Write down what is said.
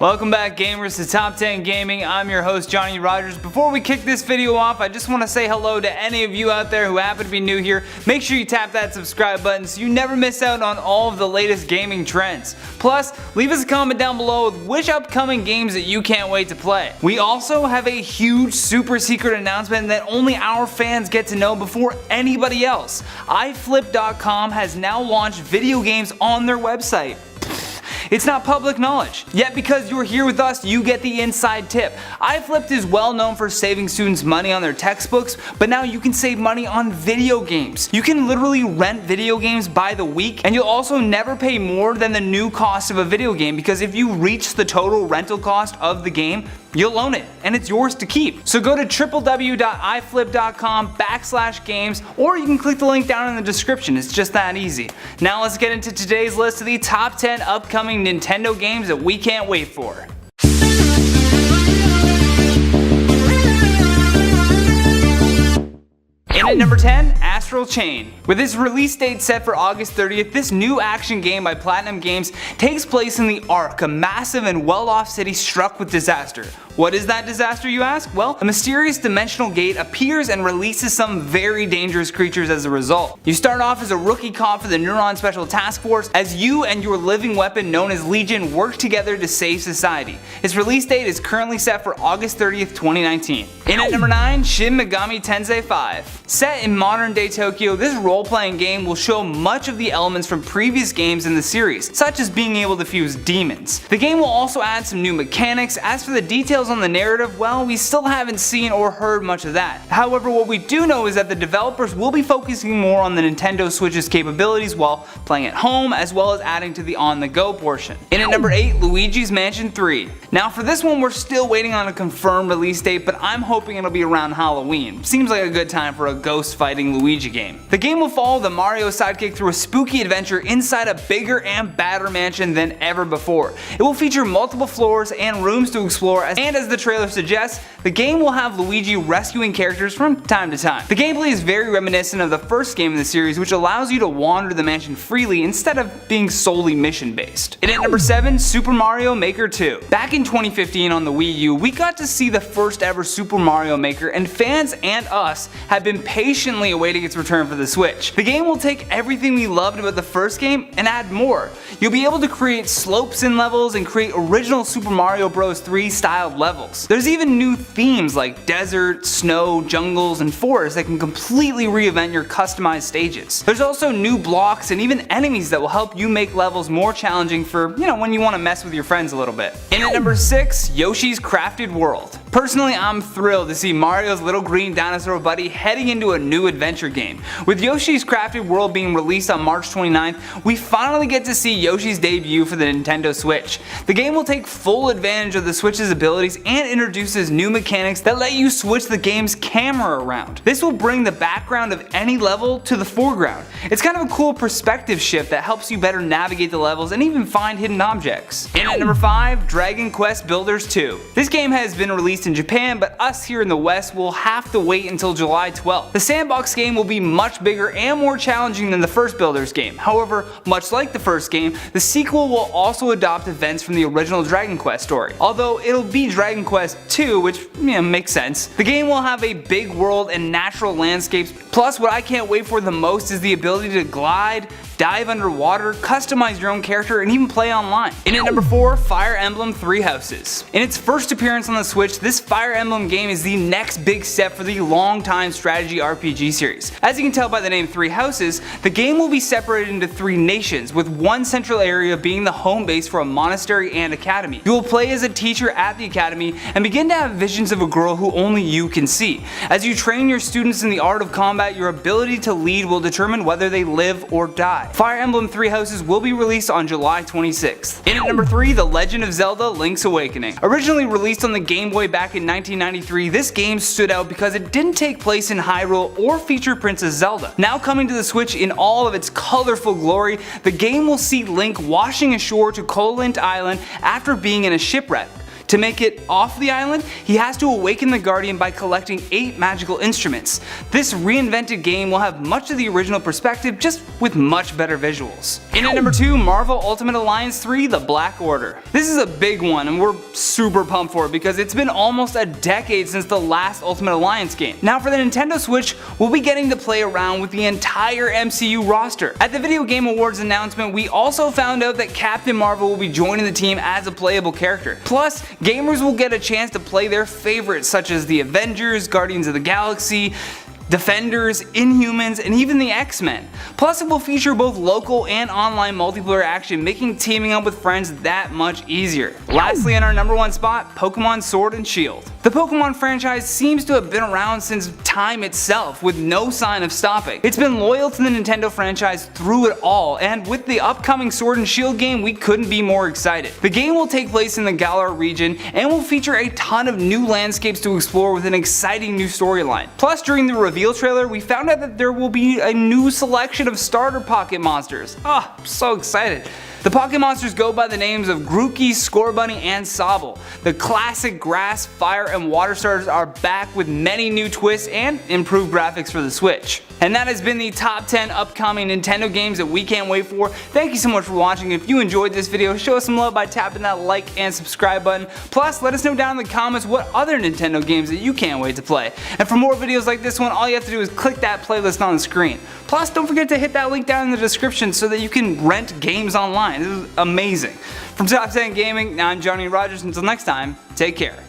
Welcome back, gamers, to Top 10 Gaming. I'm your host, Johnny Rogers. Before we kick this video off, I just want to say hello to any of you out there who happen to be new here. Make sure you tap that subscribe button so you never miss out on all of the latest gaming trends. Plus, leave us a comment down below with which upcoming games that you can't wait to play. We also have a huge super secret announcement that only our fans get to know before anybody else. iFlipd.com has now launched video games on their website. It's not public knowledge. Yet because you're here with us, you get the inside tip. iFlipd is well known for saving students money on their textbooks, but now you can save money on video games. You can literally rent video games by the week, and you'll also never pay more than the new cost of a video game, because if you reach the total rental cost of the game, you'll own it, and it's yours to keep. So go to www.iflipd.com/games, or you can click the link down in the description. It's just that easy. Now let's get into today's list of the top 10 upcoming Nintendo games that we can't wait for. In at number 10, Astral Chain. With its release date set for August 30th, this new action game by Platinum Games takes place in the Ark, a massive and well-off city struck with disaster. What is that disaster, you ask? Well, a mysterious dimensional gate appears and releases some very dangerous creatures as a result. You start off as a rookie cop for the Neuron Special Task Force as you and your living weapon known as Legion work together to save society. Its release date is currently set for August 30th, 2019. In at number 9, Shin Megami Tensei 5. Set in modern day Tokyo, this role-playing game will show much of the elements from previous games in the series, such as being able to fuse demons. The game will also add some new mechanics. As for the details on the narrative, well, we still haven't seen or heard much of that. However, what we do know is that the developers will be focusing more on the Nintendo Switch's capabilities while playing at home, as well as adding to the on-the-go portion. In at number 8, Luigi's Mansion 3. Now for this one, we're still waiting on a confirmed release date, but I'm hoping it'll be around Halloween. Seems like a good time for a ghost fighting Luigi game. The game will follow the Mario sidekick through a spooky adventure inside a bigger and badder mansion than ever before. It will feature multiple floors and rooms to explore, and as the trailer suggests, the game will have Luigi rescuing characters from time to time. The gameplay is very reminiscent of the first game in the series, which allows you to wander the mansion freely instead of being solely mission based. And at number 7, Super Mario Maker 2. Back in 2015 on the Wii U, we got to see the first ever Super Mario Maker, and fans and us have been patiently awaiting its return for the Switch. The game will take everything we loved about the first game and add more. You'll be able to create slopes in levels and create original Super Mario Bros. 3 styled levels. There's even new themes like desert, snow, jungles, and forests that can completely reinvent your customized stages. There's also new blocks and even enemies that will help you make levels more challenging for, when you want to mess with your friends a little bit. In at number 6, Yoshi's Crafted World. Personally, I'm thrilled to see Mario's little green dinosaur buddy heading into a new adventure game. With Yoshi's Crafted World being released on March 29th, we finally get to see Yoshi's debut for the Nintendo Switch. The game will take full advantage of the Switch's abilities and introduces new mechanics that let you switch the game's camera around. This will bring the background of any level to the foreground. It's kind of a cool perspective shift that helps you better navigate the levels and even find hidden objects. In at number 5, Dragon Quest Builders 2. This game has been released in Japan, but us here in the West will have to wait until July 12th. The sandbox game will be much bigger and more challenging than the first Builders game. However, much like the first game, the sequel will also adopt events from the original Dragon Quest story. Although it'll be Dragon Quest 2, which makes sense. The game will have a big world and natural landscapes, plus what I can't wait for the most is the ability to glide, dive underwater, customize your own character, and even play online. In at number 4, Fire Emblem Three Houses. In its first appearance on the Switch, this Fire Emblem game is the next big step for the long-time strategy RPG series. As you can tell by the name Three Houses, the game will be separated into 3 nations, with one central area being the home base for a monastery and academy. You will play as a teacher at the academy and begin to have visions of a girl who only you can see. As you train your students in the art of combat, your ability to lead will determine whether they live or die. Fire Emblem Three Houses will be released on July 26th. In at number 3, The Legend of Zelda Link's Awakening. Originally released on the Game Boy back in 1993, this game stood out because it didn't take place in Hyrule or feature Princess Zelda. Now coming to the Switch in all of its colorful glory, the game will see Link washing ashore to Kolint Island after being in a shipwreck. To make it off the island, he has to awaken the Guardian by collecting 8 magical instruments. This reinvented game will have much of the original perspective, just with much better visuals. In at number 2, Marvel Ultimate Alliance 3: The Black Order. This is a big one and we're super pumped for it because it's been almost a decade since the last Ultimate Alliance game. Now for the Nintendo Switch, we'll be getting to play around with the entire MCU roster. At the Video Game Awards announcement, we also found out that Captain Marvel will be joining the team as a playable character. Plus, gamers will get a chance to play their favorites such as the Avengers, Guardians of the Galaxy, Defenders, Inhumans, and even the X-Men. Plus it will feature both local and online multiplayer action, making teaming up with friends that much easier. Lastly, in our number 1 spot, Pokemon Sword and Shield. The Pokemon franchise seems to have been around since time itself, with no sign of stopping. It's been loyal to the Nintendo franchise through it all, and with the upcoming Sword and Shield game, we couldn't be more excited. The game will take place in the Galar region and will feature a ton of new landscapes to explore with an exciting new storyline. Plus, during the reveal trailer, we found out that there will be a new selection of starter Pocket Monsters. Oh, I'm so excited. The Pocket Monsters go by the names of Grookey, Scorbunny, and Sobble. The classic grass, fire, and water starters are back with many new twists and improved graphics for the Switch. And that has been the top 10 upcoming Nintendo games that we can't wait for. Thank you so much for watching. If you enjoyed this video, show us some love by tapping that like and subscribe button. Plus, let us know down in the comments what other Nintendo games that you can't wait to play. And for more videos like this one, all you have to do is click that playlist on the screen. Plus, don't forget to hit that link down in the description so that you can rent games online. This is amazing. From Top 10 Gaming, I'm Johnny Rogers. Until next time, take care.